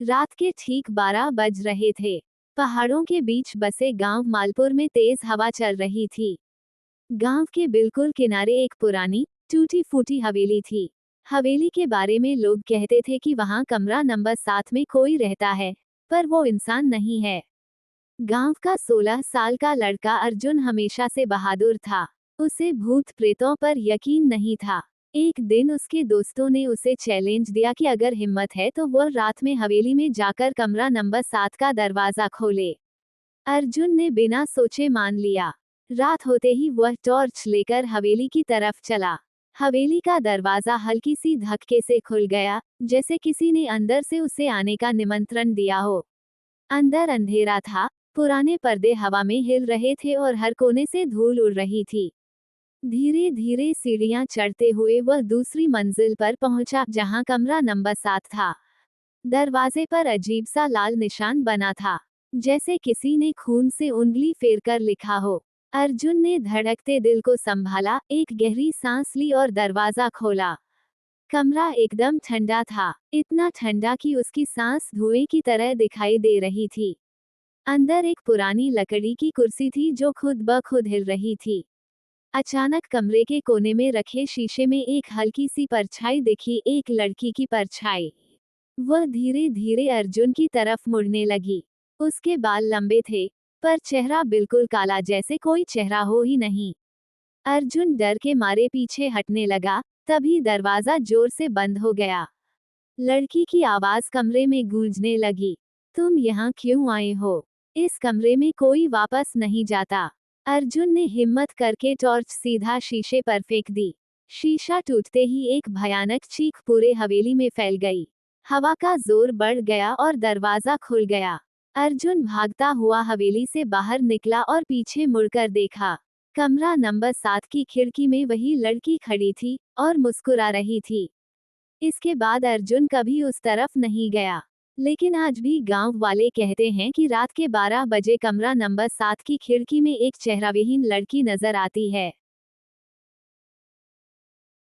रात के ठीक 12 बज रहे थे। पहाड़ों के बीच बसे गांव मालपुर में तेज हवा चल रही थी। गांव के बिल्कुल किनारे एक पुरानी टूटी फूटी हवेली थी। हवेली के बारे में लोग कहते थे कि वहां कमरा नंबर 7 में कोई रहता है, पर वो इंसान नहीं है। गांव का 16 साल का लड़का अर्जुन हमेशा से बहादुर था। उसे भूत प्रेतों पर यकीन नहीं था। एक दिन उसके दोस्तों ने उसे चैलेंज दिया कि अगर हिम्मत है तो वह रात में हवेली में जाकर कमरा नंबर 7 का दरवाजा खोले। अर्जुन ने बिना सोचे मान लिया। रात होते ही वह टॉर्च लेकर हवेली की तरफ चला। हवेली का दरवाजा हल्की सी धक्के से खुल गया, जैसे किसी ने अंदर से उसे आने का निमंत्रण दिया हो। अंदर अंधेरा था, पुराने पर्दे हवा में हिल रहे थे और हर कोने से धूल उड़ रही थी। धीरे धीरे सीढ़ियां चढ़ते हुए वह दूसरी मंजिल पर पहुंचा, जहां कमरा नंबर 7 था। दरवाजे पर अजीब सा लाल निशान बना था, जैसे किसी ने खून से उंगली फेरकर लिखा हो। अर्जुन ने धड़कते दिल को संभाला, एक गहरी सांस ली और दरवाजा खोला। कमरा एकदम ठंडा था, इतना ठंडा कि उसकी सांस धुएं की तरह दिखाई दे रही थी। अंदर एक पुरानी लकड़ी की कुर्सी थी जो खुद ब खुद हिल रही थी। अचानक कमरे के कोने में रखे शीशे में एक हल्की सी परछाई दिखी, एक लड़की की परछाई। वह धीरे धीरे अर्जुन की तरफ मुड़ने लगी। उसके बाल लंबे थे, पर चेहरा बिल्कुल काला, जैसे कोई चेहरा हो ही नहीं। अर्जुन डर के मारे पीछे हटने लगा, तभी दरवाजा जोर से बंद हो गया। लड़की की आवाज कमरे में गूंजने लगी। तुम यहाँ क्यों आए हो? इस कमरे में कोई वापस नहीं जाता। अर्जुन ने हिम्मत करके टॉर्च सीधा शीशे पर फेंक दी। शीशा टूटते ही एक भयानक चीख पूरे हवेली में फैल गई। हवा का जोर बढ़ गया और दरवाजा खुल गया। अर्जुन भागता हुआ हवेली से बाहर निकला और पीछे मुड़कर देखा। कमरा नंबर 7 की खिड़की में वही लड़की खड़ी थी और मुस्कुरा रही थी। इसके बाद अर्जुन कभी उस तरफ नहीं गया। लेकिन आज भी गांव वाले कहते हैं कि रात के 12 बजे कमरा नंबर 7 की खिड़की में एक चेहराविहीन लड़की नजर आती है।